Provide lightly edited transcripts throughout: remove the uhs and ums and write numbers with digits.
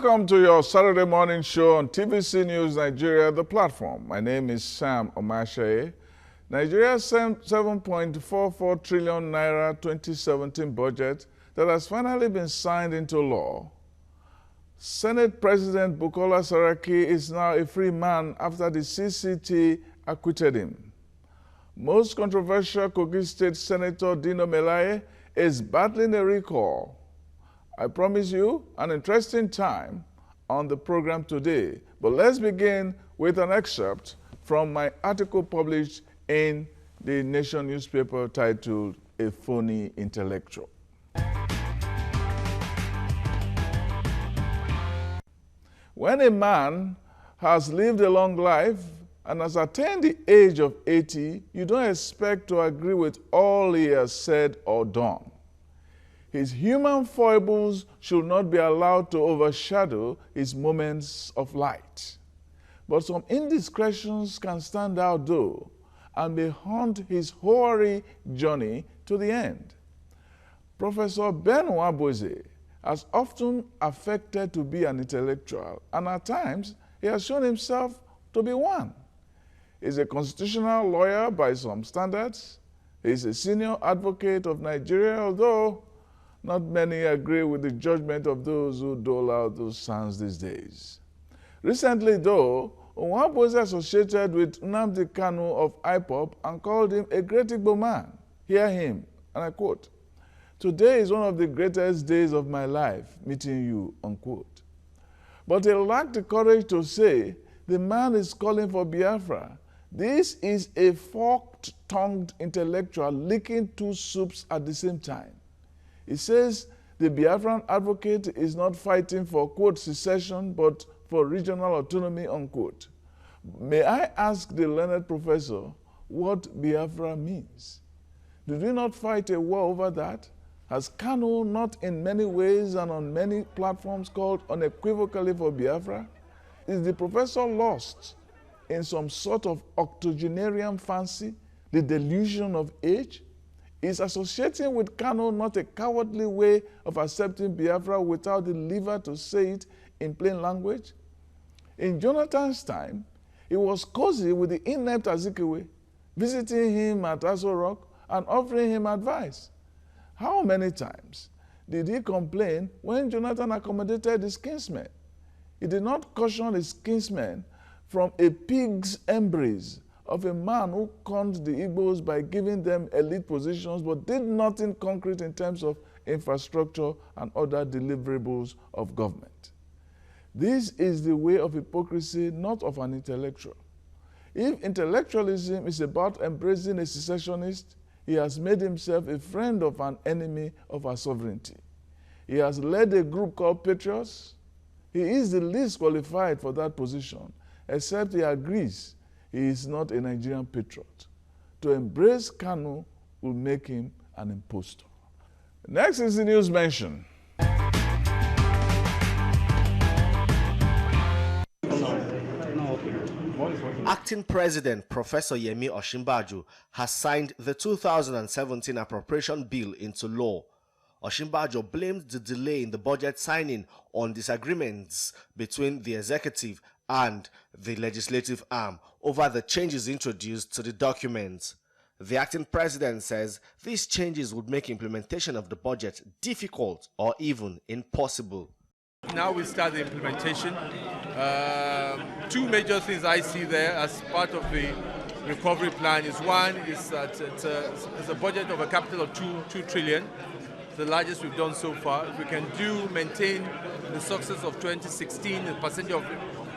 Welcome to your Saturday morning show on TVC News Nigeria, the platform. My name is Sam Omashaye. Nigeria's 7.44 trillion naira 2017 budget that has finally been signed into law. Senate President Bukola Saraki is now a free man after the CCT acquitted him. Most controversial Kogi State Senator Dino Melaye is battling a recall. I promise you an interesting time on the program today, but let's begin with an excerpt from my article published in the Nation newspaper titled "A Phony Intellectual." When a man has lived a long life and has attained the age of 80, you don't expect to agree with all he has said or done. His human foibles should not be allowed to overshadow his moments of light. But some indiscretions can stand out though, and may haunt his hoary journey to the end. Professor Benoit Boze has often affected to be an intellectual, and at times he has shown himself to be one. He's a constitutional lawyer by some standards. He's a senior advocate of Nigeria, although not many agree with the judgment of those who dole out those sounds these days. Recently, though, Onwabose associated with Nnamdi Kanu of IPOB and called him a great Igbo man. Hear him, and I quote, "Today is one of the greatest days of my life, meeting you," unquote. But he lacked the courage to say, the man is calling for Biafra. This is a forked-tongued intellectual licking two soups at the same time. He says the Biafran advocate is not fighting for, quote, secession, but for regional autonomy, unquote. May I ask the learned professor what Biafra means? Did we not fight a war over that? Has Kanu not in many ways and on many platforms called unequivocally for Biafra? Is the professor lost in some sort of octogenarian fancy, the delusion of age? Is associating with Kanu not a cowardly way of accepting Biafra without the lever to say it in plain language? In Jonathan's time, it was cozy with the inept Azikiwe, visiting him at Aso Rock and offering him advice. How many times did he complain when Jonathan accommodated his kinsmen? He did not caution his kinsmen from a pig's embrace of a man who conned the Igbos by giving them elite positions but did nothing concrete in terms of infrastructure and other deliverables of government. This is the way of hypocrisy, not of an intellectual. If intellectualism is about embracing a secessionist, he has made himself a friend of an enemy of our sovereignty. He has led a group called Patriots. He is the least qualified for that position, except he agrees he is not a Nigerian patriot. To embrace Kanu will make him an impostor. Next is the news mention. Acting President Professor Yemi Osinbajo has signed the 2017 appropriation bill into law. Osinbajo blamed the delay in the budget signing on disagreements between the executive and the legislative arm over the changes introduced to the document. The acting president says these changes would make implementation of the budget difficult or even impossible. Now we start the implementation. Two major things I see there as part of the recovery plan is one is that it's a budget of a capital of 2 trillion, the largest we've done so far. If we can maintain the success of 2016, the percentage of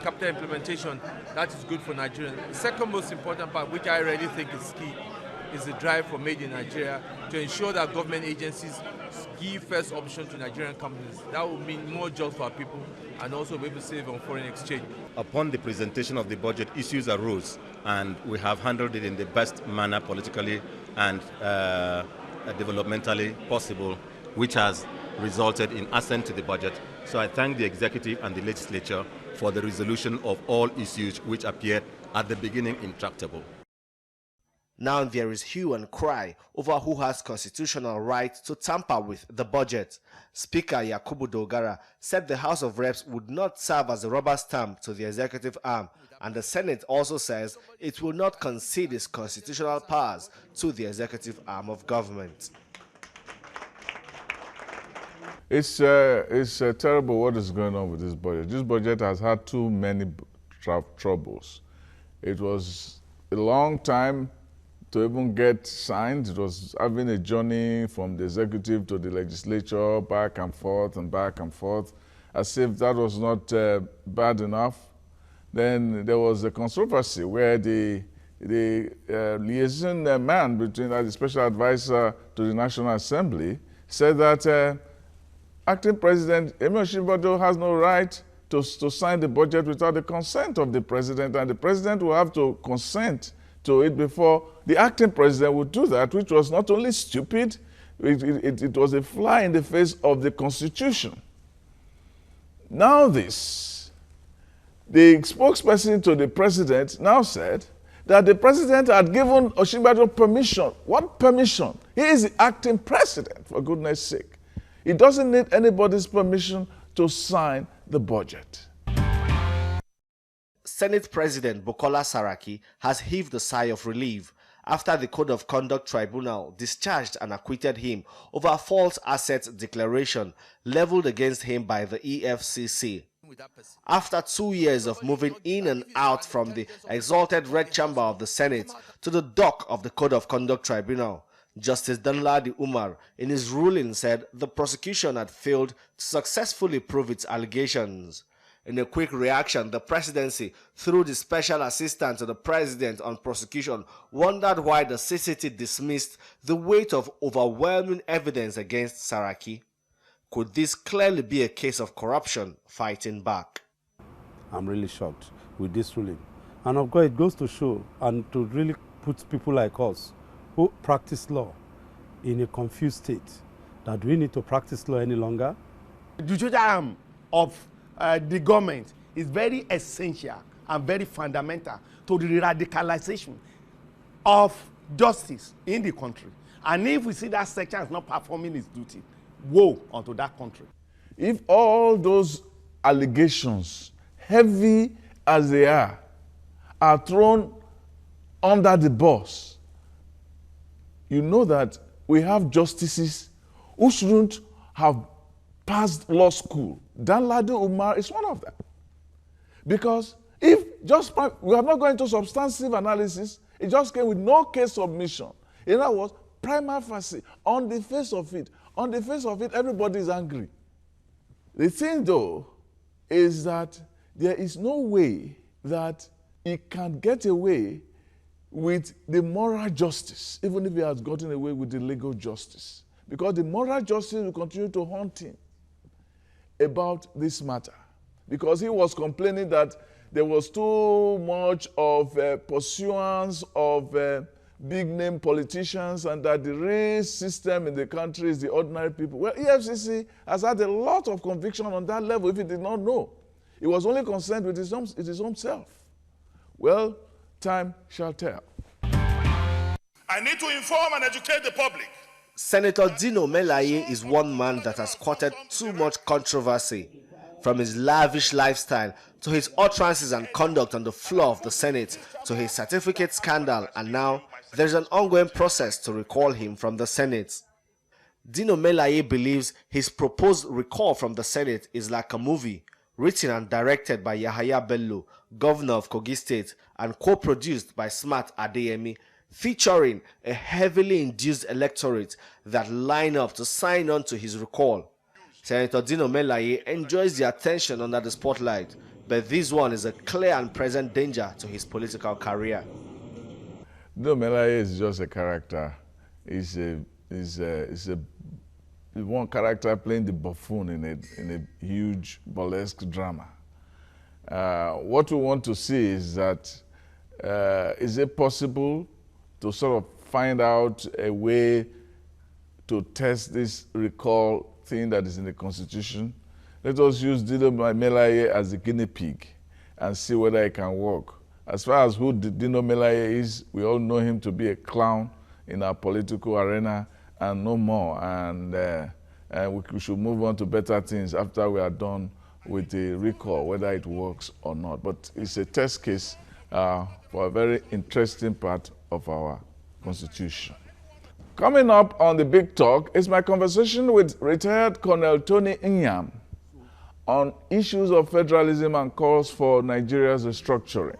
capital implementation, that is good for Nigeria. The second most important part, which I really think is key, is the drive for Made in Nigeria to ensure that government agencies give first option to Nigerian companies. That will mean more jobs for our people and also be able to save on foreign exchange. Upon the presentation of the budget, issues arose, and we have handled it in the best manner politically and developmentally possible, which has resulted in assent to the budget. So I thank the executive and the legislature for the resolution of all issues which appeared at the beginning intractable. Now there is hue and cry over who has constitutional right to tamper with the budget. Speaker Yakubu Dogara said the House of Reps would not serve as a rubber stamp to the executive arm, and the Senate also says it will not concede its constitutional powers to the executive arm of government. It's terrible what is going on with this budget. This budget has had too many troubles. It was a long time to even get signed. It was having a journey from the executive to the legislature, back and forth, as if that was not bad enough. Then there was a controversy where the liaison man between the special advisor to the National Assembly said that Acting President Yemi Osinbajo has no right to sign the budget without the consent of the president, and the president will have to consent to it before the acting president would do that, which was not only stupid, it was a fly in the face of the Constitution. Now the spokesperson to the president now said that the president had given Osinbajo permission. What permission? He is the acting president, for goodness sake. He doesn't need anybody's permission to sign the budget. Senate President Bukola Saraki has heaved a sigh of relief after the Code of Conduct Tribunal discharged and acquitted him over a false assets declaration leveled against him by the EFCC. After 2 years of moving in and out from the exalted Red Chamber of the Senate to the dock of the Code of Conduct Tribunal, Justice Danladi Umar, in his ruling, said the prosecution had failed to successfully prove its allegations. In a quick reaction, the presidency, through the special assistant to the president on prosecution, wondered why the CCT dismissed the weight of overwhelming evidence against Saraki. Could this clearly be a case of corruption fighting back? I'm really shocked with this ruling. And of course, it goes to show and to really put people like us who practice law in a confused state, that do we need to practice law any longer? The judicial arm of the government is very essential and very fundamental to the radicalization of justice in the country. And if we see that section is not performing its duty, woe unto that country. If all those allegations, heavy as they are thrown under the bus, you know that we have justices who shouldn't have passed law school. Danladi Umar is one of them. Because if just, we are not going to substantive analysis, it just came with no case submission. In other words, prima facie, on the face of it, everybody is angry. The thing though is that there is no way that he can get away with the moral justice, even if he has gotten away with the legal justice. Because the moral justice will continue to haunt him about this matter. Because he was complaining that there was too much of pursuance of big-name politicians and that the real system in the country is the ordinary people. Well, EFCC has had a lot of conviction on that level if he did not know. He was only concerned with his own self. Well, time shall tell. I need to inform and educate the public. Senator Dino Melaye is one man that has courted too much controversy. From his lavish lifestyle to his utterances and conduct on the floor of the Senate to his certificate scandal, and now there's an ongoing process to recall him from the Senate. Dino Melaye believes his proposed recall from the Senate is like a movie written and directed by Yahaya Bello, governor of Kogi State, and co-produced by Smart Adeyemi, featuring a heavily induced electorate that line up to sign on to his recall. Senator Dino Melaye enjoys the attention under the spotlight, but this one is a clear and present danger to his political career. Dino Melaye is just a character. He's one character playing the buffoon in a huge burlesque drama. What we want to see is that is it possible to sort of find out a way to test this recall thing that is in the Constitution? Let us use Dino Melaye as a guinea pig and see whether it can work. As far as who Dino Melaye is, we all know him to be a clown in our political arena and no more. And we should move on to better things after we are done with the recall, whether it works or not. But it's a test case for a very interesting part of our Constitution. Coming up on the Big Talk is my conversation with retired Colonel Tony Nyiam on issues of federalism and calls for Nigeria's restructuring.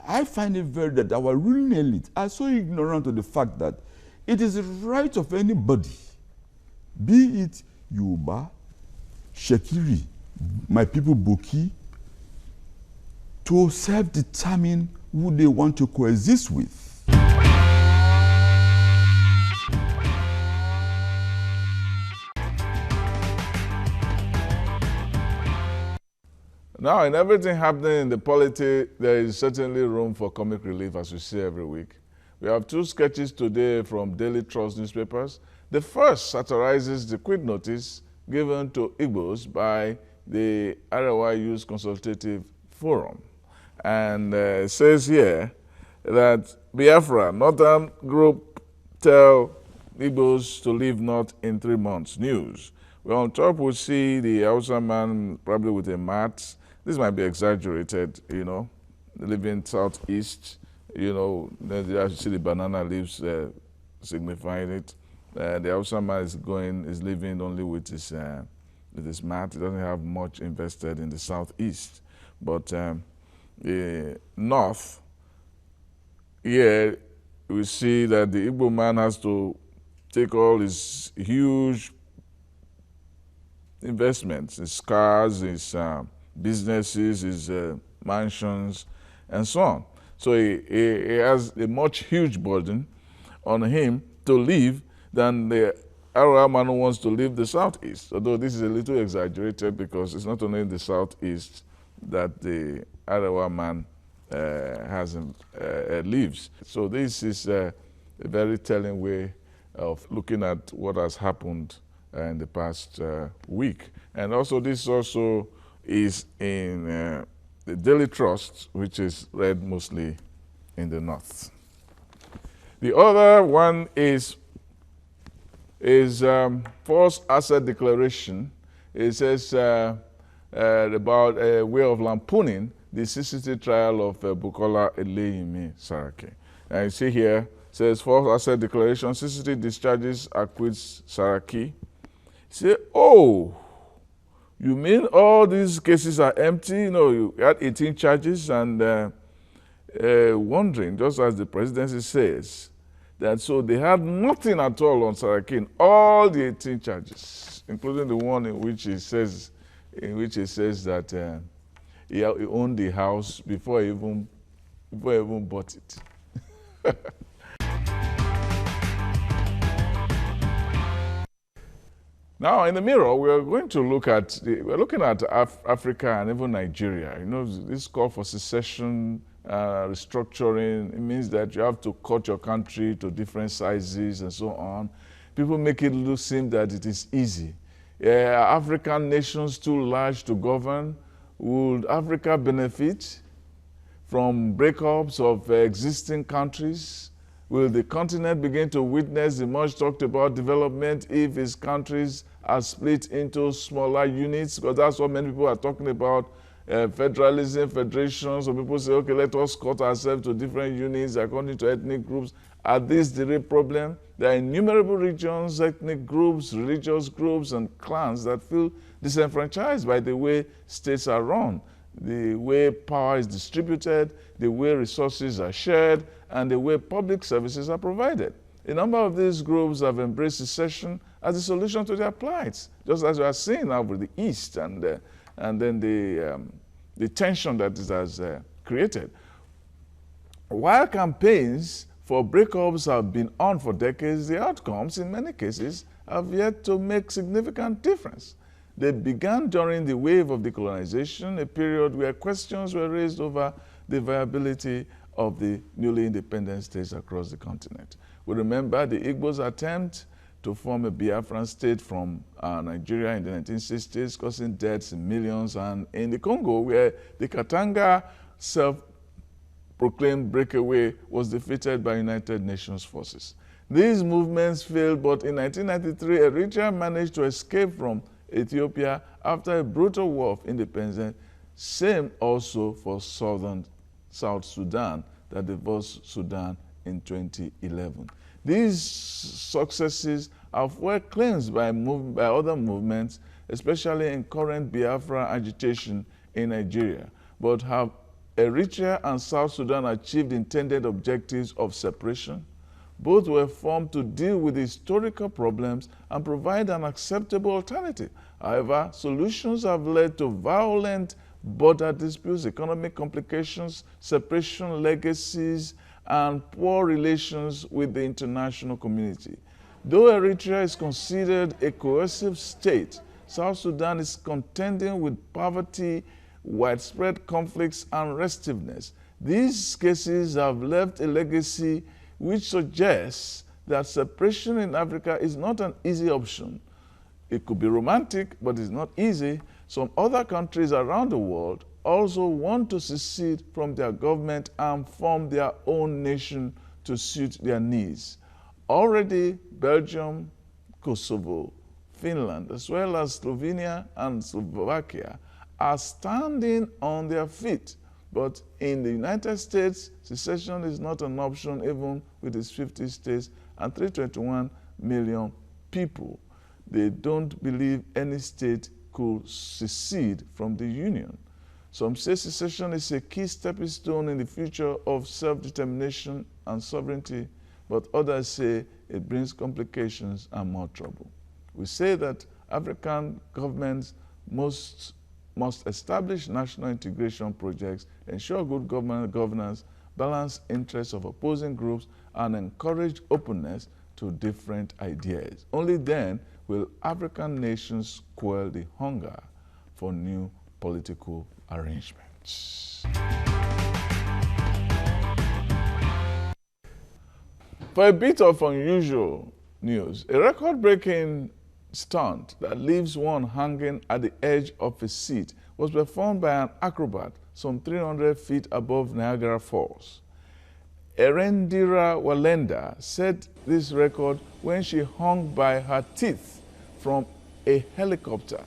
I find it very that our ruling elite are so ignorant of the fact that it is the right of anybody, be it Yoruba, Shekiri, my people Boki, to self-determine who they want to coexist with. Now, in everything happening in the polity, there is certainly room for comic relief, as we see every week. We have two sketches today from Daily Trust newspapers. The first satirizes the quit notice given to Igbos by the Arewa Youth Consultative Forum, and says here that Biafra, Northern Group, tell Igbos to leave North in 3 months. News. Well, on top we see the Hausa man probably with a mat. This might be exaggerated, you know, living southeast, you know, then you see the banana leaves signifying it. The Hausa man is living only with his mat. He doesn't have much invested in the southeast. But the north, here we see that the Igbo man has to take all his huge investments, his cars, his businesses, his mansions, and so on. So he has a much huge burden on him to leave than the Arewa man who wants to leave the southeast. Although this is a little exaggerated because it's not only in the southeast that the Arewa man lives. So this is a very telling way of looking at what has happened in the past week. And also this also is in the Daily Trust, which is read mostly in the north. The other one is false asset declaration. It says about a way of lampooning the CCT trial of Bukola Eleyimi Saraki. And you see here, it says false asset declaration, CCT discharges, acquits Saraki. Say, oh, you mean all these cases are empty? You know, you had 18 charges and wondering, just as the presidency says, that so they had nothing at all on Saraki in all the 18 charges, including the one in which he says that he owned the house before he even bought it. Now, in the mirror, we're looking at Africa and even Nigeria. You know, this call for secession, restructuring, it means that you have to cut your country to different sizes and so on. People make it seem that it is easy. African nations too large to govern. Would Africa benefit from breakups of existing countries? Will the continent begin to witness the much talked about development if its countries are split into smaller units? Because that's what many people are talking about, federalism, federations. So people say, okay, let us cut ourselves to different units according to ethnic groups. Are these the real problem? There are innumerable regions, ethnic groups, religious groups, and clans that feel disenfranchised by the way states are run, the way power is distributed, the way resources are shared, and the way public services are provided. A number of these groups have embraced secession as a solution to their plights, just as we are seeing now with the East and then the tension that it has created. While campaigns for breakups have been on for decades, the outcomes in many cases have yet to make significant difference. They began during the wave of decolonization, a period where questions were raised over the viability of the newly independent states across the continent. We remember the Igbos' attempt to form a Biafran state from Nigeria in the 1960s, causing deaths in millions, and in the Congo, where the Katanga proclaimed breakaway was defeated by United Nations forces. These movements failed, but in 1993, Eritrea managed to escape from Ethiopia after a brutal war of independence. Same also for South Sudan that divorced Sudan in 2011. These successes are well claimed by other movements, especially in current Biafra agitation in Nigeria. But have Eritrea and South Sudan achieved intended objectives of separation? Both were formed to deal with historical problems and provide an acceptable alternative. However, solutions have led to violent border disputes, economic complications, separation legacies, and poor relations with the international community. Though Eritrea is considered a cohesive state, South Sudan is contending with poverty, widespread conflicts, and restiveness. These cases have left a legacy which suggests that separation in Africa is not an easy option. It could be romantic, but it's not easy. Some other countries around the world also want to secede from their government and form their own nation to suit their needs. Already, Belgium, Kosovo, Finland, as well as Slovenia and Slovakia are standing on their feet. But in the United States, secession is not an option even with its 50 states and 321 million people. They don't believe any state could secede from the Union. Some say secession is a key stepping stone in the future of self-determination and sovereignty, but others say it brings complications and more trouble. We say that African governments must establish national integration projects, ensure good governance, balance interests of opposing groups, and encourage openness to different ideas. Only then will African nations quell the hunger for new political arrangements. For a bit of unusual news, a record-breaking stunt that leaves one hanging at the edge of a seat was performed by an acrobat some 300 feet above Niagara Falls. Erendira Walenda set this record when she hung by her teeth from a helicopter.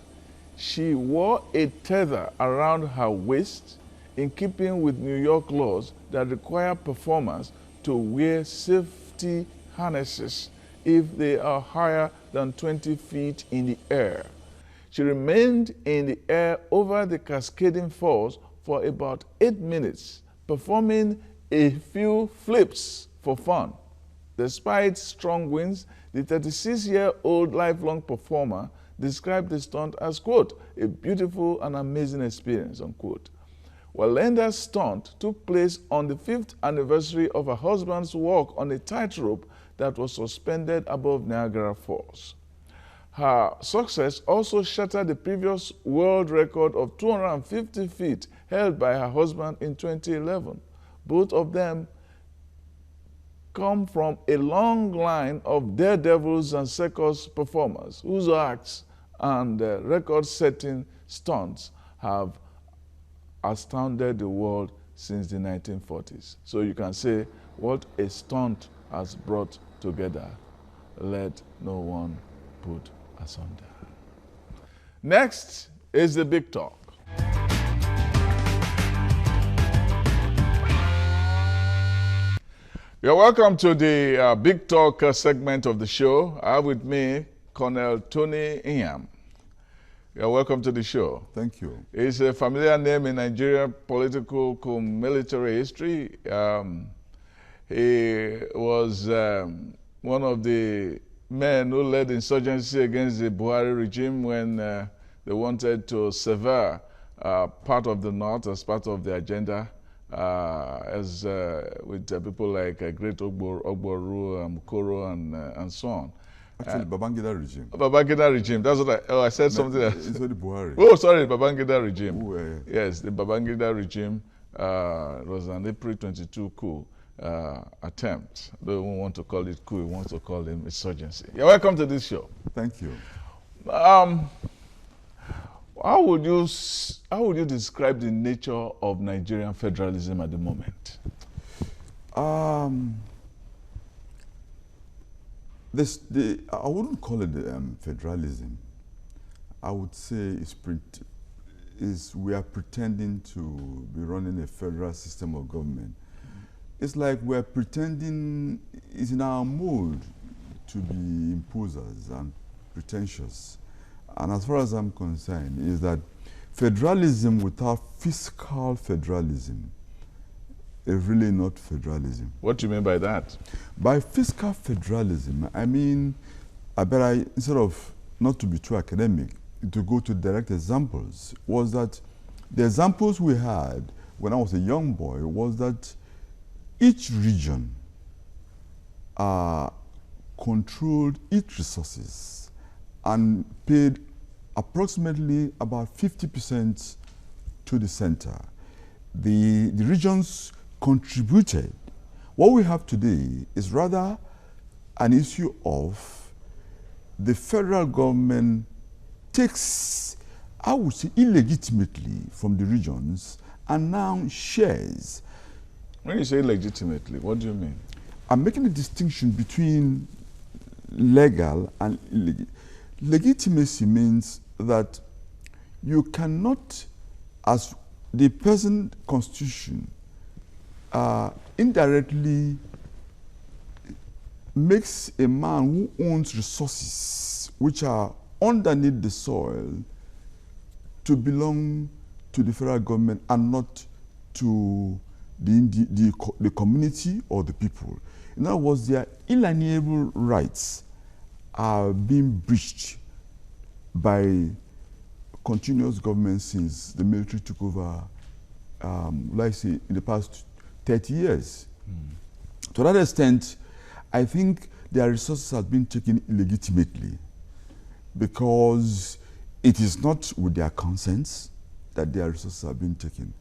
She wore a tether around her waist in keeping with New York laws that require performers to wear safety harnesses if they are higher than 20 feet in the air. She remained in the air over the cascading falls for about 8 minutes, performing a few flips for fun. Despite strong winds, the 36-year-old lifelong performer described the stunt as, quote, a beautiful and amazing experience, unquote. Walenda's stunt took place on the 5th anniversary of her husband's walk on a tightrope that was suspended above Niagara Falls. Her success also shattered the previous world record of 250 feet held by her husband in 2011. Both of them come from a long line of daredevils and circus performers whose acts and record-setting stunts have astounded the world since the 1940s. So you can say what a stunt has brought together, let no one put asunder. Next is the big talk. You're welcome to the Big Talk segment of the show. I have with me Colonel Tony Nyiam. You're welcome to the show. Thank you. It's a familiar name in Nigerian political military history. He was one of the men who led insurgency against the Buhari regime when they wanted to sever part of the North as part of the agenda. With people like Great Ogboru, Mukoro, and so on. Actually, Babangida regime. Babangida regime. That's what I said something else. It's the Buhari. Oh, sorry, Babangida regime. Ooh, yes, the Babangida regime was an April 22 coup attempt. They don't want to call it coup, we want to call it insurgency. You're welcome to this show. Thank you. How would you describe the nature of Nigerian federalism at the moment? I wouldn't call it federalism. I would say we are pretending to be running a federal system of government. It's like we're pretending it's in our mood to be imposers and pretentious. And as far as I'm concerned, is that federalism without fiscal federalism is really not federalism. What do you mean by that? By fiscal federalism, I mean, instead of not to be too academic, to go to direct examples, was that the examples we had when I was a young boy was that each region controlled its resources and paid approximately about 50% to the center. The regions contributed. What we have today is rather an issue of the federal government takes, I would say, illegitimately from the regions and now shares. When you say legitimately, what do you mean? I'm making a distinction between legal and illegal. Legitimacy means that you cannot, as the present constitution indirectly makes a man who owns resources which are underneath the soil to belong to the federal government and not to the community or the people. In other words, their inalienable rights are being breached by continuous government since the military took over, like say, in the past 30 years. To that extent, I think their resources have been taken illegitimately because it is not with their consent that their resources have been taken.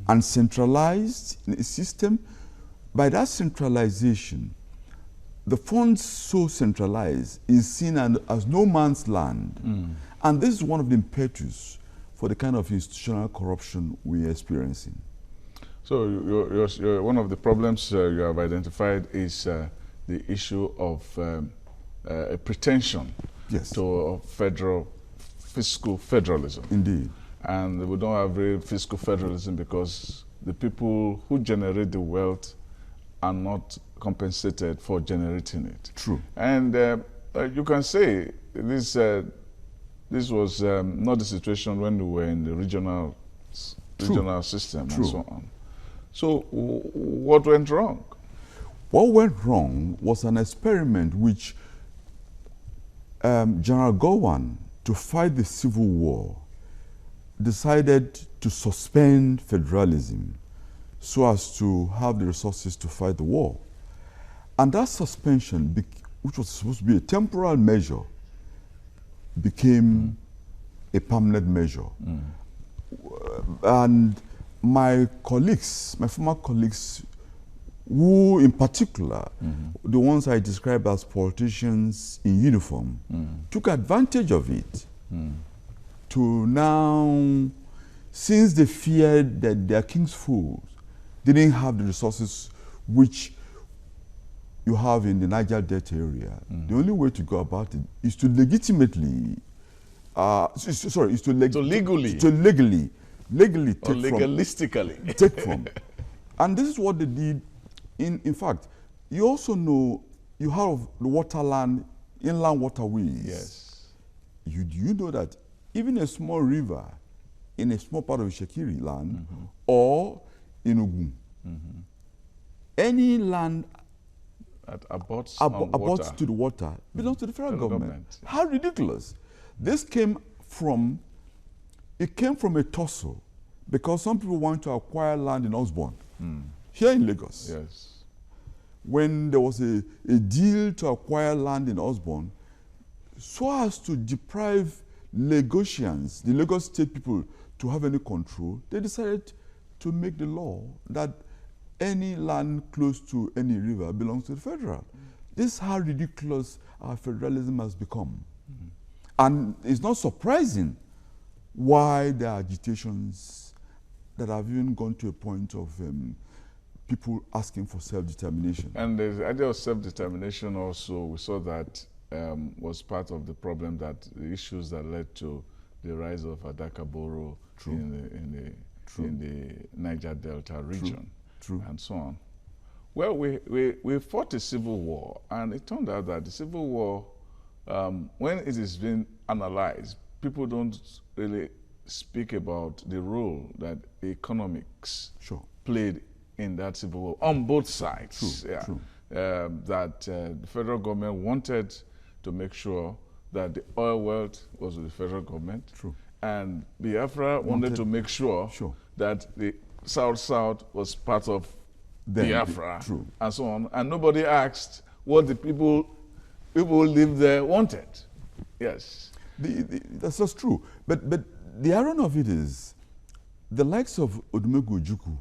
And centralized in a system, by that centralization, the funds so centralized is seen as no man's land. And this is one of the impetus for the kind of institutional corruption we are experiencing. So one of the problems you have identified is the issue of a pretension to fiscal federalism. Indeed. And we don't have real fiscal federalism because the people who generate the wealth are not compensated for generating it. True. And you can say this was not the situation when we were in the regional system and so on. So what went wrong? What went wrong was an experiment which General Gowon, to fight the Civil War, decided to suspend federalism so as to have the resources to fight the war. And that suspension, which was supposed to be a temporal measure, became a permanent measure. And my former colleagues, who in particular, the ones I described as politicians in uniform, took advantage of it to now, since they feared that their king's foes didn't have the resources which you have in the Niger Delta area, the only way to go about it is to legitimately, legally take from. And this is what they did. In fact, you also know, you have the waterland, inland waterways. Yes. You know that even a small river in a small part of Shekiri land or in Ogun, any land that abuts to the water belongs to the federal government. How ridiculous. This came from a tussle because some people want to acquire land in Osborne, here in Lagos. Yes. When there was a deal to acquire land in Osborne, so as to deprive Lagosians, the Lagos state people, to have any control, they decided to make the law that any land close to any river belongs to the federal. This is how ridiculous our federalism has become. And it's not surprising why there are agitations that have even gone to a point of people asking for self-determination. And the idea of self-determination also, we saw that was part of the problem, that the issues that led to the rise of Adakaboro in the Niger Delta region, and so on. Well, we fought a civil war, and it turned out that the civil war, when it is being analyzed, people don't really speak about the role that economics played in that civil war on both sides. That the federal government wanted to make sure that the oil wealth was with the federal government, and Biafra wanted to make sure that the South-South was part of Biafra, and so on. And nobody asked what the people who lived there wanted. Yes. That's just true. But the irony of it is, the likes of Odumegwu Ojukwu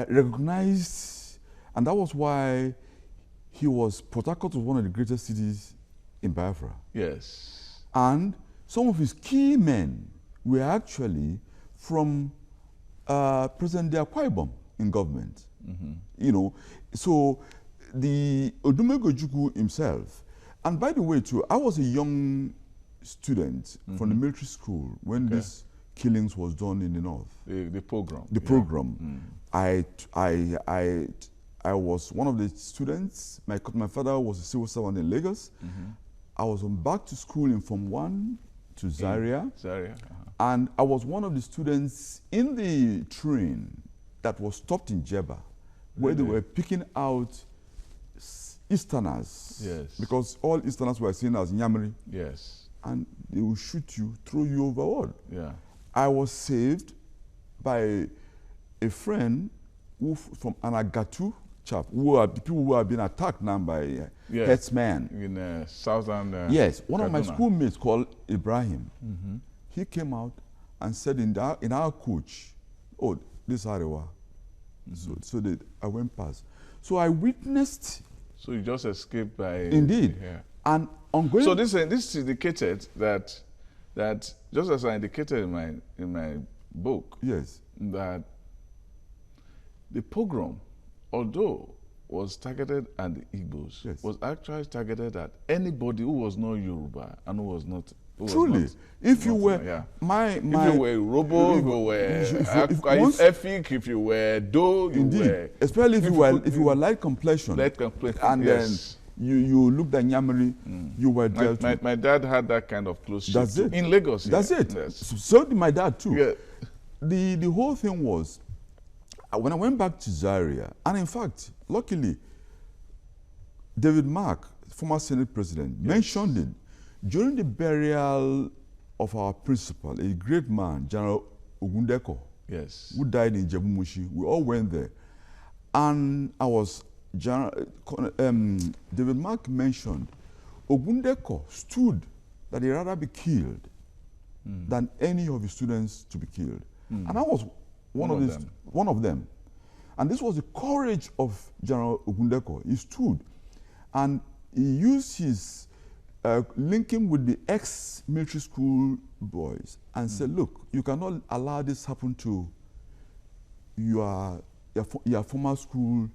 recognized, and that was why Port Harcourt was one of the greatest cities in Biafra. Yes. And some of his key men were actually from President Akwa Ibom in government. You know, so the Odumegwu Ojukwu himself, and by the way too, I was a young student from the military school when this killings was done in the north. The pogrom. The pogrom. I was one of the students. My father was a civil servant in Lagos. I was back to school in Form 1 to Zaria. And I was one of the students in the train that was stopped in Jebba, where they were picking out Easterners. Yes. Because all Easterners were seen as Nyamri. Yes. And they will shoot you, throw you overboard. Yeah. I was saved by a friend who from Anagatu chap, the people who have been attacked now by herdsmen. In southern yes, one Kaduna. of my schoolmates called Ibrahim, he came out and said in our coach, oh, this Arewa. So that I went past. So I witnessed. So you just escaped by... Indeed. And ongoing... So this indicated that just as I indicated in my book, yes, that the pogrom, although was targeted at the Igbos, was actually targeted at anybody who was not Yoruba and who was not... Truly, if you were if you were Robo, if you were Efik, if you were Do, you were... Especially if you were light complexion. And then you looked at Nyamiri, you were dealt with. My dad had that kind of close That's it. In Lagos. That's it. Yes. So did my dad too. Yeah. The whole thing was, when I went back to Zaria, and in fact, luckily, David Mark, former Senate President, mentioned it during the burial of our principal, a great man, General Ogundeko, who died in Jebumushi. We all went there. And David Mark mentioned Ogundeko stood that he'd rather be killed than any of his students to be killed. And I was one of them. And this was the courage of General Ogundeko. He stood and he used his linking with the ex-military school boys and said, look, you cannot allow this happen to your former school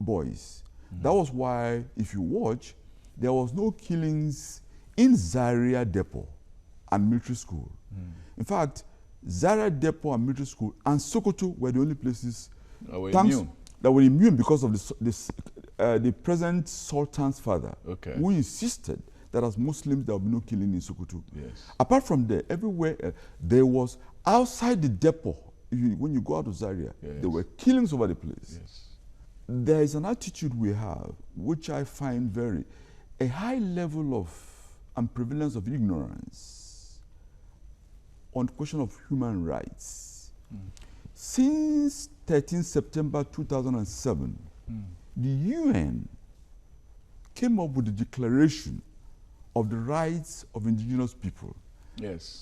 boys. That was why, if you watch, there was no killings in Zaria Depot and military school. In fact, Zaria Depot and military school and Sokoto were the only places that were immune because of the present Sultan's father, who insisted that as Muslims there would be no killing in Sokoto. Apart from there, everywhere there was, outside the depot, when you go out of Zaria, there were killings over the place. There is an attitude we have, which I find a high level of and prevalence of ignorance on the question of human rights. Since 13 September 2007, the UN came up with the Declaration of the Rights of Indigenous People.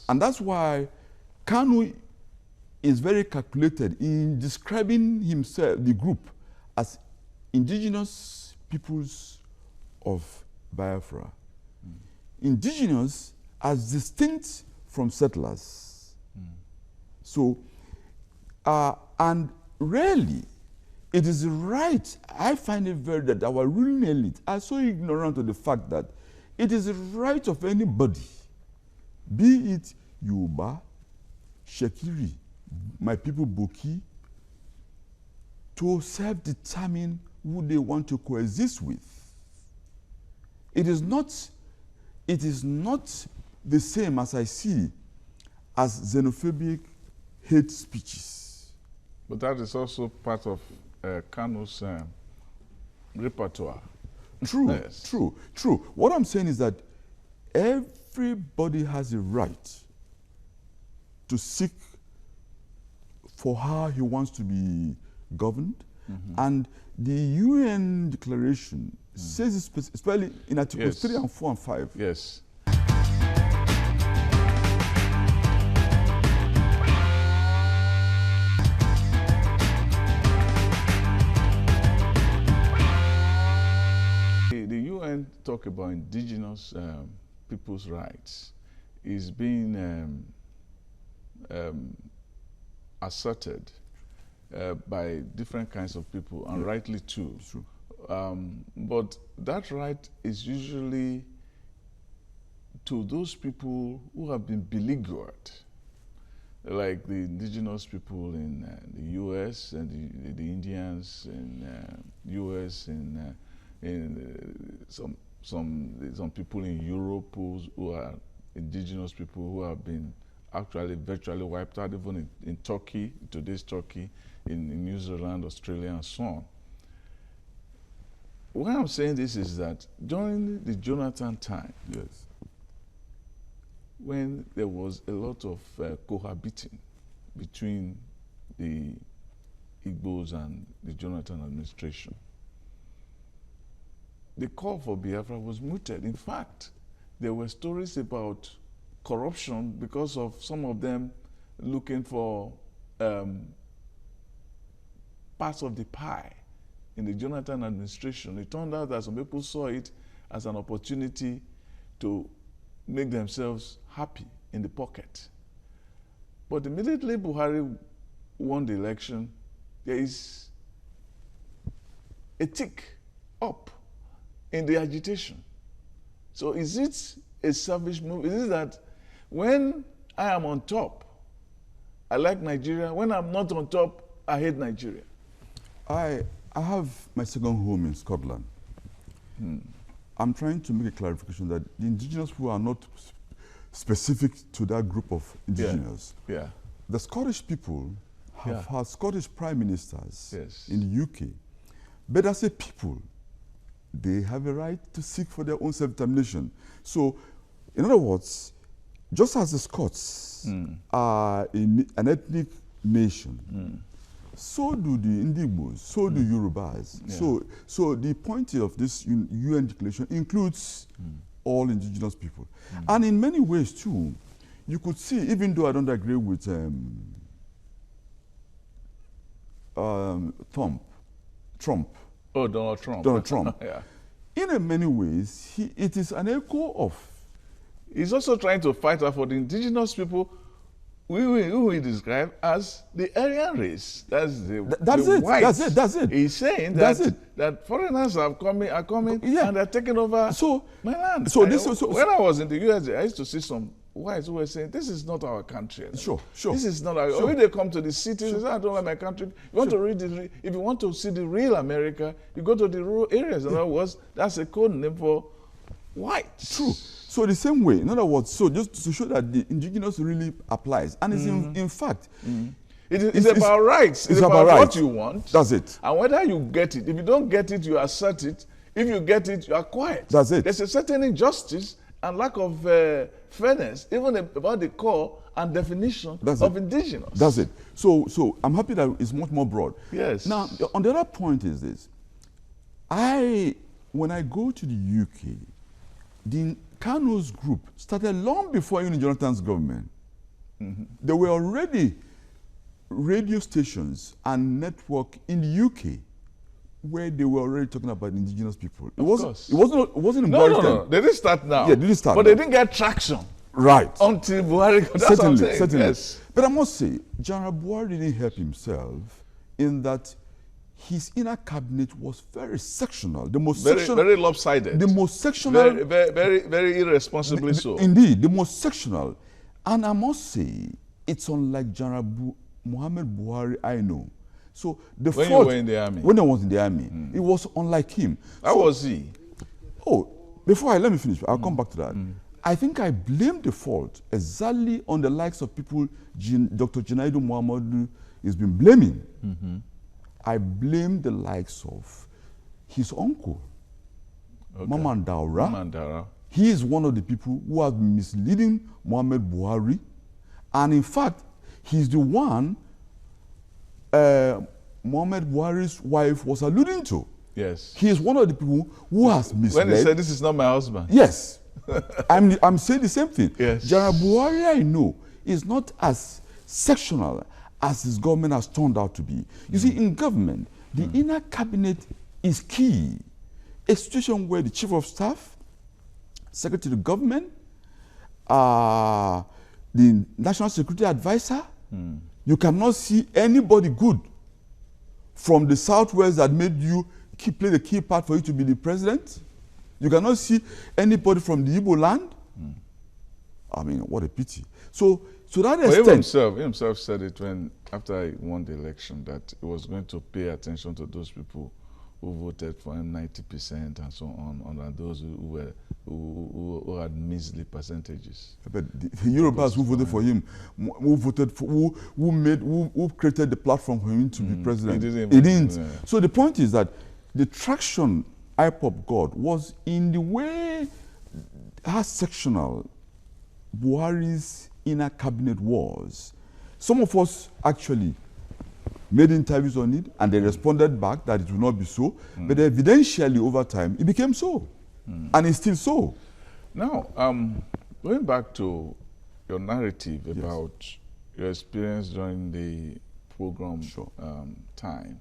And that's why Kanu is very calculated in describing himself, the group, as indigenous peoples of Biafra. Indigenous as distinct from settlers. So, and really, it is right. I find it very that our ruling elite are so ignorant of the fact that it is the right of anybody, be it Yoruba, Shekiri, my people Boki, to self-determine who they want to coexist with. It is not the same as I see as xenophobic hate speeches. But that is also part of Kanu's repertoire. True, Yes. true. What I'm saying is that everybody has a right to seek for how he wants to be governed, and the UN declaration says, especially in Articles 3 and 4 and 5. Yes. The UN talk about indigenous people's rights is being asserted by different kinds of people, and rightly too. True. But that right is usually to those people who have been beleaguered, like the indigenous people in the U.S. and the Indians in U.S. and some people in Europe who are indigenous people who have been actually virtually wiped out, even in Turkey, today's Turkey, in New Zealand, Australia, and so on. Why I'm saying this is that during the Jonathan time, Yes. when there was a lot of cohabiting between the Igbos and the Jonathan administration, the call for Biafra was mooted. In fact, there were stories about corruption because of some of them looking for parts of the pie in the Jonathan administration. It turned out that some people saw it as an opportunity to make themselves happy in the pocket. But immediately Buhari won the election, there is a tick up in the agitation. So is it a selfish move? Is it that when I am on top, I like Nigeria, when I'm not on top, I hate Nigeria? I have my second home in Scotland. I'm trying to make a clarification that the indigenous people are not specific to that group of indigenous. Yeah. The Scottish people have had Scottish prime ministers Yes. in the UK. But as a people, they have a right to seek for their own self-determination. So, in other words, just as the Scots are an ethnic nation, so do the Indigbos, so do Yorubas. Yeah. So the point of this UN declaration includes all indigenous people. And in many ways too, you could see, even though I don't agree with Trump. Oh, Donald Trump. Donald Trump. Yeah. In many ways, it is an echo of. He's also trying to fight for the indigenous people who we describe as the Aryan race. That's the whites. That's it. He's saying that foreigners are coming and they're taking over my land. When I was in the US, I used to see some whites who were saying, this is not our country. Sure. This is not our country. When they come to the cities, they say, I don't like my country. You want to read if you want to see the real America, you go to the rural areas. In other words, that's a code name for whites. True. So the same way, in other words, so just to show that the indigenous really applies. And it's in fact, it's about rights. It's about what you want. That's it. And whether you get it. If you don't get it, you assert it. If you get it, you are quiet. That's it. There's a certain injustice and lack of fairness, even about the core and definition of indigenous. That's it. So I'm happy that it's much more broad. Yes. Now, on the other point is this. When I go to the UK, the Kanu's group started long before even Jonathan's government. There were already radio stations and network in the UK where they were already talking about indigenous people. It wasn't in No. They didn't start now. Yeah, they didn't start. But they didn't get traction. Right. Until Buhari. That's what I'm saying. Certainly. Yes. But I must say, General Buhari didn't help himself in that his inner cabinet was very sectional. The most very lopsided. The most sectional. Very irresponsibly so. Indeed, the most sectional. And I must say, it's unlike General Muhammad Buhari I know. So the when fault, you were in the army? When I was in the army, it was unlike him. How was he? Oh, let me finish. I'll come back to that. I think I blame the fault exactly on the likes of people Dr. Junaidu Muhammadu has been blaming. I blame the likes of his uncle, Maman Daura. He is one of the people who has been misleading Muhammad Buhari. And in fact, he's the one Muhammad Buhari's wife was alluding to. Yes. He is one of the people who has misled. When he said, this is not my husband. Yes. I'm saying the same thing. Yes. General Buhari, I know, is not as sectional as his government has turned out to be. You see, in government, the inner cabinet is key. A situation where the chief of staff, secretary of government, the national security advisor, you cannot see anybody good from the southwest that made you play the key part for you to be the president. You cannot see anybody from the Igbo land. I mean, what a pity. So to that extent, he himself said it after he won the election, that he was going to pay attention to those people who voted for him 90% and so on those who had measly percentages. But the Yorubas who voted for him, who created the platform for him to be president, he didn't. Yeah. So the point is that the traction IPOP got was in the way how sectional Buhari's inner cabinet was. Some of us actually made interviews on it, and they responded back that it will not be so. But evidentially, over time, it became so. And it's still so. Now, going back to your narrative about your experience during the program time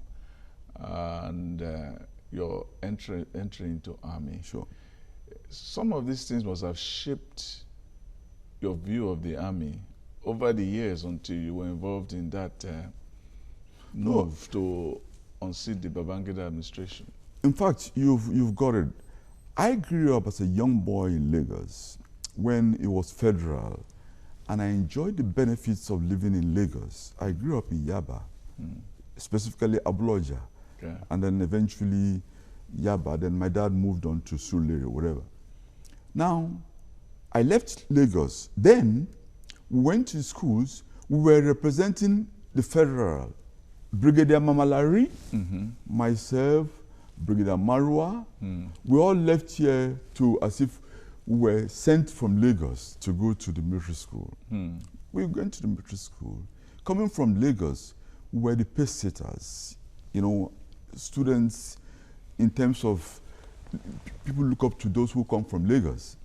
and your entry into army. Sure. Some of these things must have shaped your view of the army over the years until you were involved in that move to unseat the Babangida administration. In fact, you've got it. I grew up as a young boy in Lagos when it was federal, and I enjoyed the benefits of living in Lagos. I grew up in Yaba, specifically Abuloja, and then eventually Yaba. Then my dad moved on to Surulere, whatever. Now, I left Lagos. Then we went to schools. We were representing the federal. Brigadier Mamalari, myself, Brigadier Marwa, we all left here as if we were sent from Lagos to go to the military school. We went to the military school. Coming from Lagos, we were the pace setters. You know, students in terms of people look up to those who come from Lagos.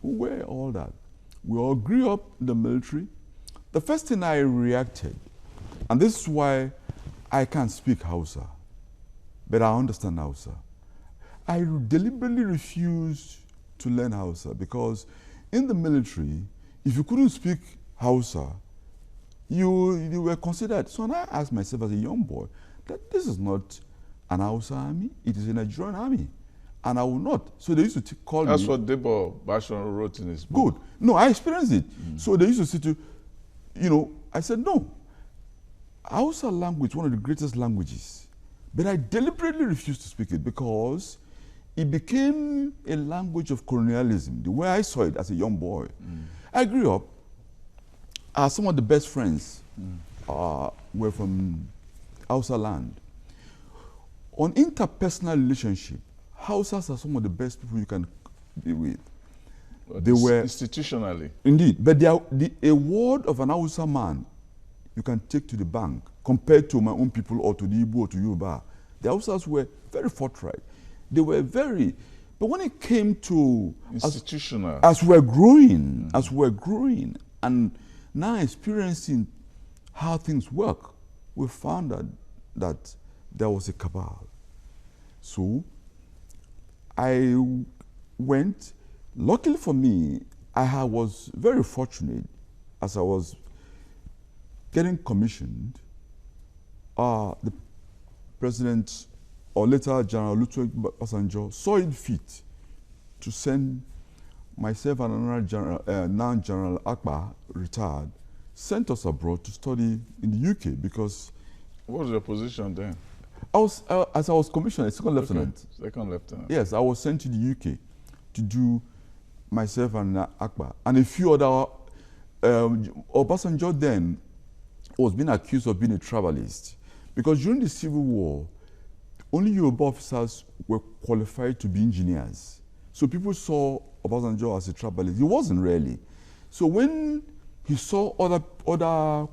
We were all that. We all grew up in the military. The first thing I reacted, and this is why I can't speak Hausa, but I understand Hausa. I deliberately refused to learn Hausa because in the military, if you couldn't speak Hausa, you were considered. So I asked myself as a young boy that this is not an Hausa army, it is a Nigerian army. And I will not. So they used to call me. That's what Debo Bashon wrote in his book. Good. No, I experienced it. So they used to say to, I said, no. Hausa language, one of the greatest languages. But I deliberately refused to speak it because it became a language of colonialism, the way I saw it as a young boy. I grew up, some of the best friends were from Hausa land. On interpersonal relationship, Hausas are some of the best people you can be with. But they were institutionally. Indeed, but a word of an Hausa man you can take to the bank compared to my own people or to the Igbo or to Yoruba. The Hausas were very forthright. They were very, but when it came to institutional, as we're growing, and now experiencing how things work, we found that there was a cabal. So I went. Luckily for me, I was very fortunate as I was getting commissioned. The President, or later General Olusegun Obasanjo, saw it fit to send myself and another general, now General Akpa, retired, sent us abroad to study in the UK because... What was your position then? As I was commissioned, a second lieutenant. Second lieutenant. Yes, I was sent to the UK to do myself and Akpa and a few other... Obasanjo then was being accused of being a tribalist because during the Civil War, only Yoruba officers were qualified to be engineers. So people saw Obasanjo as a tribalist. He wasn't really. So when he saw other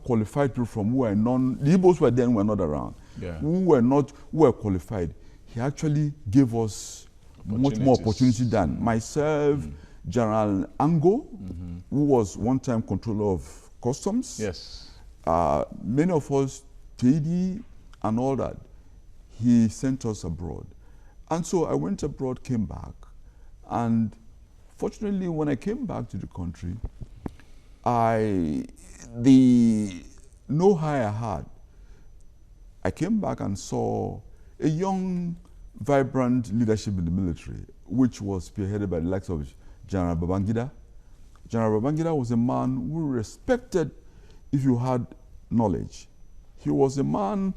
qualified people from who were the Igbos were not around, who were qualified, he actually gave us much more opportunity than myself, General Ango, who was one-time controller of customs. Yes. Many of us, TD and all that, he sent us abroad. And so I went abroad, came back, and fortunately when I came back to the country, the know-how I had, I came back and saw a young, vibrant leadership in the military, which was spearheaded by the likes of General Babangida. General Babangida was a man who respected if you had knowledge. He was a man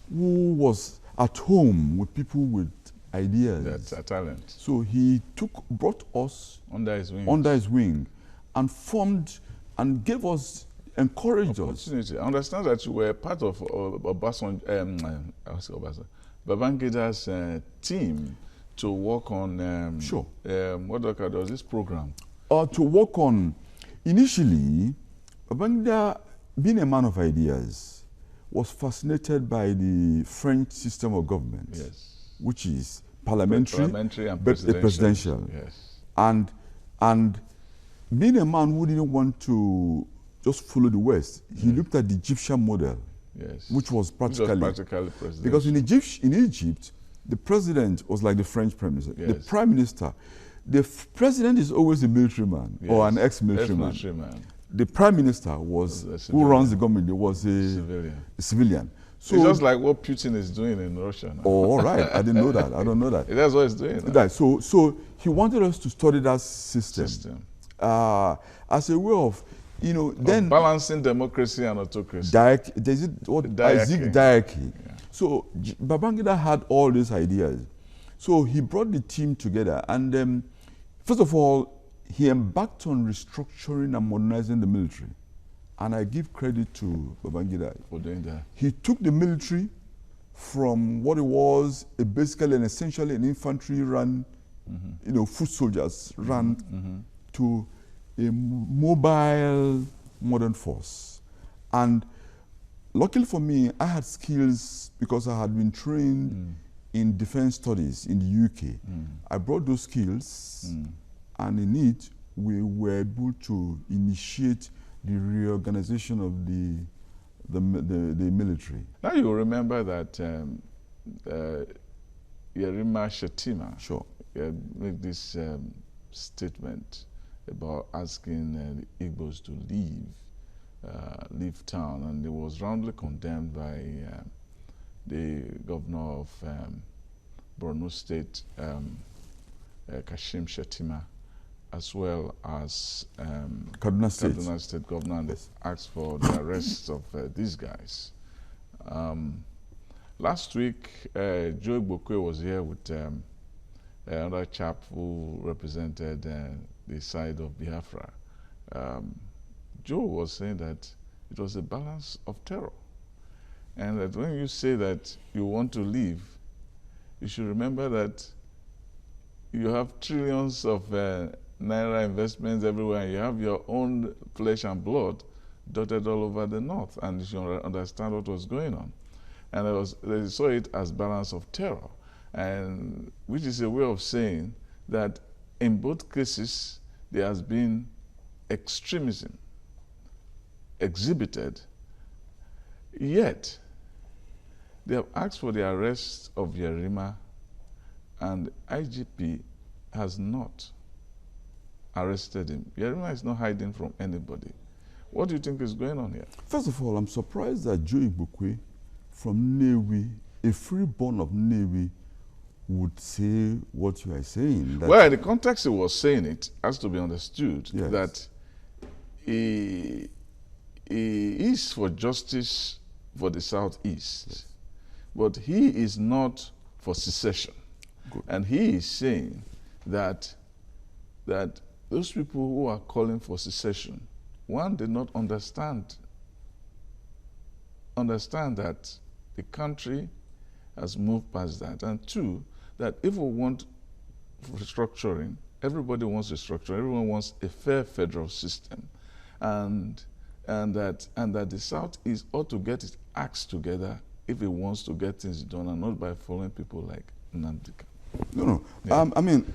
who was at home with people with ideas. That's a talent. So he brought us under his wing and formed and gave us, encouraged us. I understand that you were part of Babangida's team to work on what there was this program. To work on, initially, Babangida, being a man of ideas, was fascinated by the French system of government, which is parliamentary and presidential. Yes. And being a man who didn't want to just follow the West, he looked at the Egyptian model, which was practically presidential. Because in Egypt, the president was like the French prime minister. The prime minister, the president is always a military man or an ex-military man. The prime minister was who runs the government. Was a civilian. So it's just like what Putin is doing in Russia now. Oh, all right. I didn't know that. I don't know that. That's what he's doing. Right. So he wanted us to study that system. As a way of, then balancing democracy and autocracy. Diarchy. So Babangida had all these ideas. So he brought the team together, and first of all, he embarked on restructuring and modernizing the military. And I give credit to Babangida for doing that. He took the military from what it was, basically and essentially an infantry run, foot soldiers run, to a mobile modern force. And luckily for me, I had skills because I had been trained in defense studies in the UK. I brought those skills, and in it, we were able to initiate the reorganization of the military. Now you remember that Yerima Shetima made this statement about asking the Igbos to leave town, and it was roundly condemned by the governor of Borno State, Kashim Shetima, as well as Kaduna State governor, and asked for the arrest of these guys. Last week, Joe Igbokwe was here with another chap who represented the side of Biafra. Joe was saying that it was a balance of terror, and that when you say that you want to leave, you should remember that you have trillions of Naira investments everywhere, and you have your own flesh and blood dotted all over the north, and you should understand what was going on. And they saw it as balance of terror, and which is a way of saying that in both cases there has been extremism exhibited, yet they have asked for the arrest of Yerima, and IGP has not arrested him. Yerima is not hiding from anybody. What do you think is going on here? First of all, I'm surprised that Joe Igbokwe from Nnewi, a freeborn of Navy would say what you are saying. Well, in the context he was saying it has to be understood Yes. that he is for justice for the Southeast, Yes. but he is not for secession. Good. And he is saying that those people who are calling for secession, one, did not understand that the country has moved past that, and two, that if we want restructuring, everybody wants restructuring, everyone wants a fair federal system, and that the Southeast ought to get its acts together if it wants to get things done, and not by following people like Nnamdi Kanu. No. Yeah. I mean,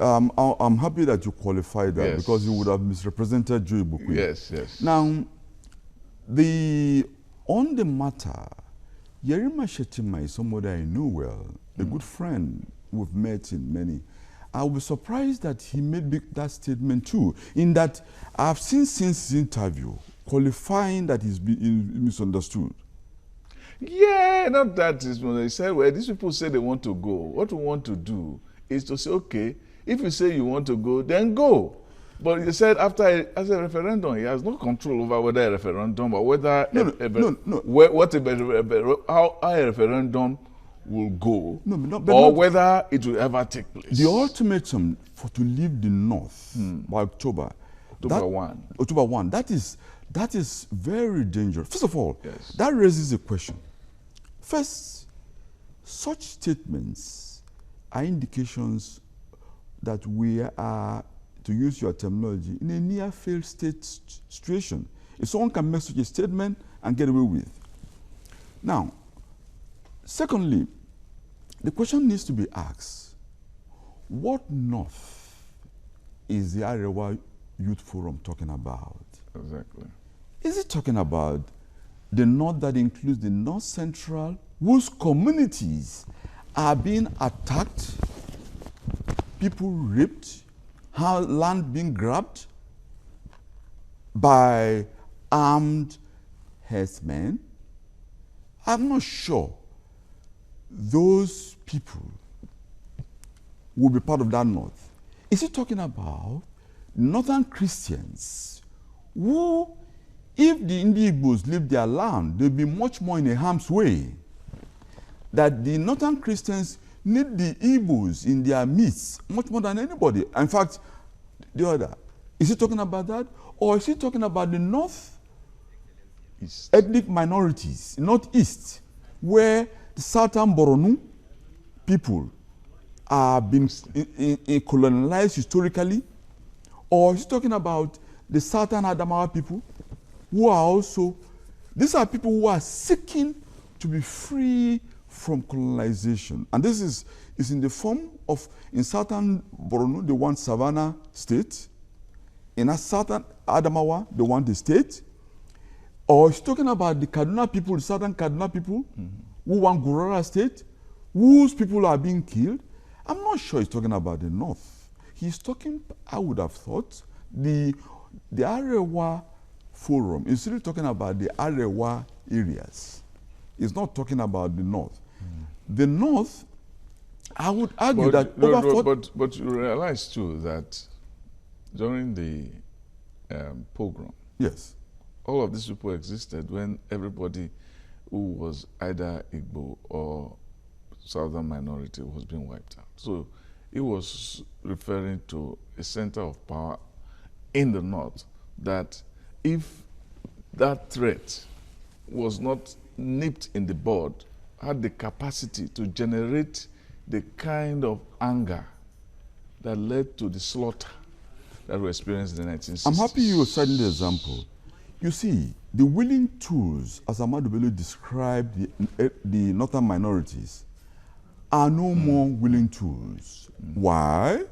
I'm happy that you qualified that, Yes. because you would have misrepresented Joe Ibuku. Yes, yes. Now, on the matter, Yerima Shetima is somebody I know well, a good friend. We've met in many. I was surprised that he made that statement too, in that I've seen since his interview qualifying that he's been misunderstood. Yeah, not that. They said, well, these people say they want to go. What we want to do is to say, okay, if you say you want to go, then go. But he said as a referendum, he has no control over whether a referendum or whether how a referendum will go, or whether it will ever take place. The ultimatum to leave the North by October 1. That is very dangerous. First of all, yes. That raises a question. First, such statements are indications that we are, to use your terminology, in a near failed state situation. If someone can make such a statement and get away with. Now, secondly, the question needs to be asked, what North is the Arewa Youth Forum talking about? Exactly. Is it talking about the North that includes the North Central, whose communities are being attacked, people raped, land being grabbed by armed herdsmen? I'm not sure those people will be part of that North. Is he talking about Northern Christians who, if the Igbos leave their land, they'll be much more in a harm's way? That the Northern Christians need the Igbos in their midst much more than anybody. In fact, the other. Is he talking about that? Or is he talking about the North East. Ethnic minorities, Northeast, where the Southern Boronu people are being colonized historically? Or is he talking about the Southern Adamawa people who are also, these are people who are seeking to be free from colonization. And this is in the form of, in Southern Borno, they want Savannah State. In Southern Adamawa, they want the state. Or he's talking about the Kaduna people, the Southern Kaduna people, who want Gurara State, whose people are being killed. I'm not sure he's talking about the North. He's talking, I would have thought, the Arewa Forum is really talking about the Arewa areas. He's not talking about the North. The North, I would argue but you realize too that during the pogrom, yes, all of these people existed when everybody who was either Igbo or Southern minority was being wiped out. So it was referring to a center of power in the North that if that threat was not nipped in the bud, had the capacity to generate the kind of anger that led to the slaughter that we experienced in the 1960s. I'm happy you cited the example. You see, the willing tools, as Ahmadu Bello described the northern minorities, are no more willing tools. Why?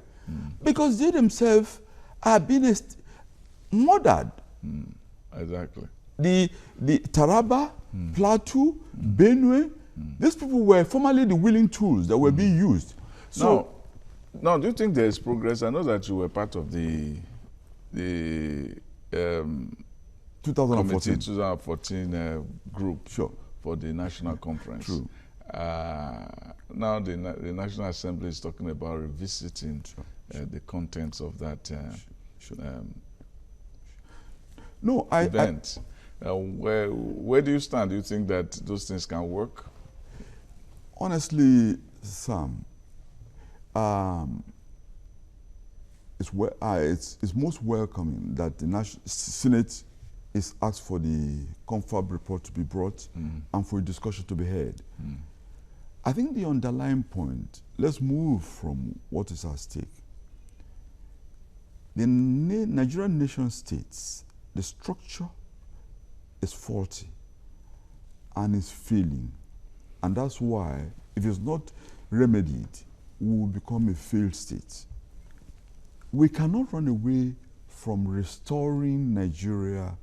Because they themselves are being murdered. Exactly. The Taraba, Plateau, Benue, these people were formerly the willing tools that were being used. So now, do you think there is progress? I know that you were part of the 2014 group for the national conference. True. Now the National Assembly is talking about revisiting the contents of that event. Where do you stand? Do you think that those things can work? Honestly, Sam, it's most welcoming that the Senate is asked for the confab report to be brought and for a discussion to be had. I think the underlying point, let's move from what is at stake. The Nigerian nation states, the structure is faulty and is failing. And that's why, if it's not remedied, we will become a failed state. We cannot run away from restoring Nigeria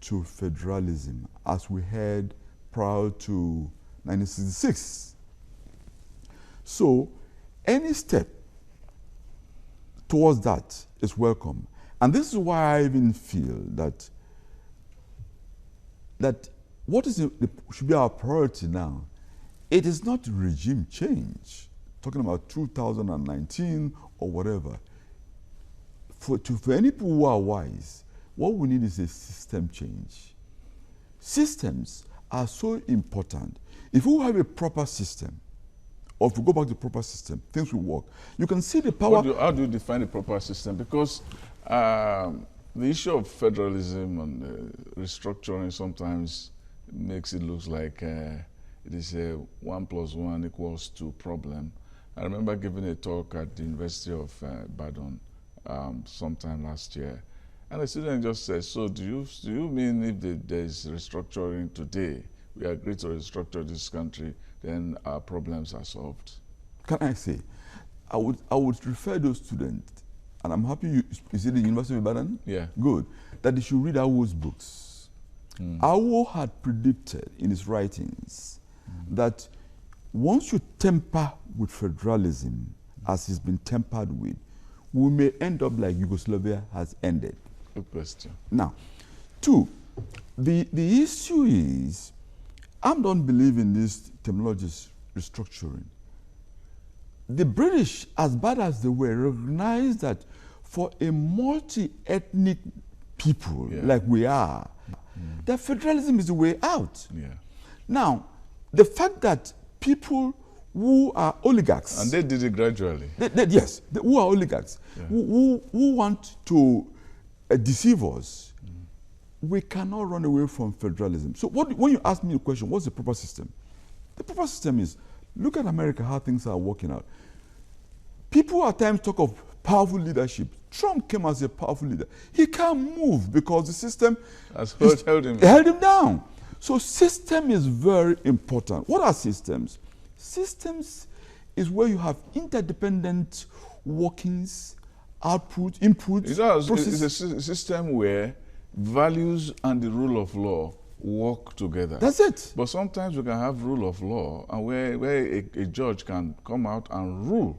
to federalism as we had prior to 1966. So, any step towards that is welcome. And this is why I even feel that what should be our priority now, it is not regime change, talking about 2019 or whatever. For any people who are wise, what we need is a system change. Systems are so important. If we have a proper system, or if we go back to the proper system, things will work. You can see the power. How do you define a proper system? Because the issue of federalism and restructuring sometimes makes it look like it is a 1 + 1 = 2 problem. I remember giving a talk at the University of Ibadan sometime last year, and the student just said, "So do you mean if there is restructuring today, we agree to restructure this country, then our problems are solved?" Can I say, I would refer those students, and I'm happy you see the University of Ibadan? Yeah. Good. That they should read Awo's books. Awo had predicted in his writings that once you temper with federalism, as he's been tempered with, we may end up like Yugoslavia has ended. Good question. Now, 2, the issue is, I don't believe in this terminology restructuring. The British, as bad as they were, recognized that for a multi-ethnic people like we are, that federalism is the way out. Yeah. Now, the fact that people who are oligarchs... And they did it gradually. Yes, who are oligarchs, who want to deceive us, we cannot run away from federalism. So when you ask me the question, what's the proper system? The proper system is, look at America, how things are working out. People at times talk of powerful leadership. Trump came as a powerful leader. He can't move because the system has held him down. So system is very important. What are systems? Systems is where you have interdependent workings, output, input. It's a system where values and the rule of law work together. That's it. But sometimes we can have rule of law and where a judge can come out and rule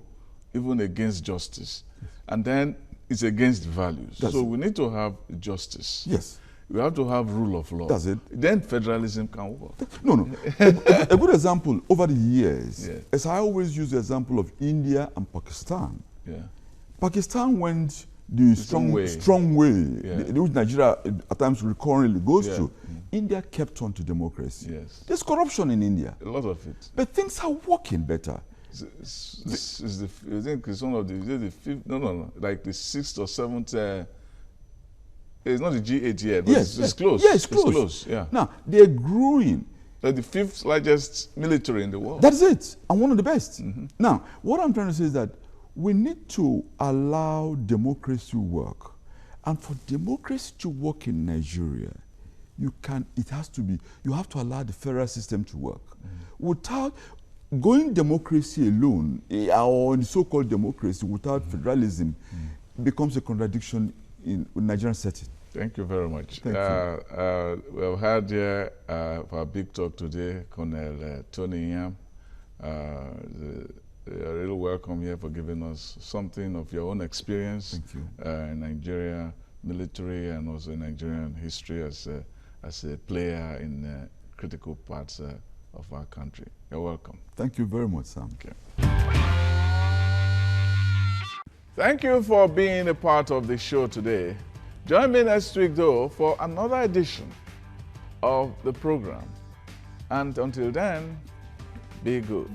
even against justice. And then it's against values. So we need to have justice. Yes. We have to have rule of law. That's it. Then federalism can work. No. A good example over the years, as I always use the example of India and Pakistan. Yeah. Pakistan went the strong way, which Nigeria at times recurrently goes to. India kept on to democracy. Yes. There's corruption in India. A lot of it. But things are working better. I think it's one of the fifth, like the 6th or 7th. It's not the G8 yet, but it's close. Yeah, it's close. Yeah. Now, they're growing. They're the 5th largest military in the world. That's it, and one of the best. Now, what I'm trying to say is that we need to allow democracy to work. And for democracy to work in Nigeria, you have to allow the federal system to work. Without going democracy alone, or the so-called democracy without federalism, becomes a contradiction in Nigerian setting. Thank you very much. Thank you. We have had here for our big talk today, Colonel Nyiam. You're really welcome here for giving us something of your own experience in Nigeria military and also in Nigerian history as a player in critical parts of our country. You're welcome. Thank you very much, Sam. Okay. Thank you for being a part of the show today. Join me next week, though, for another edition of the program. And until then, be good.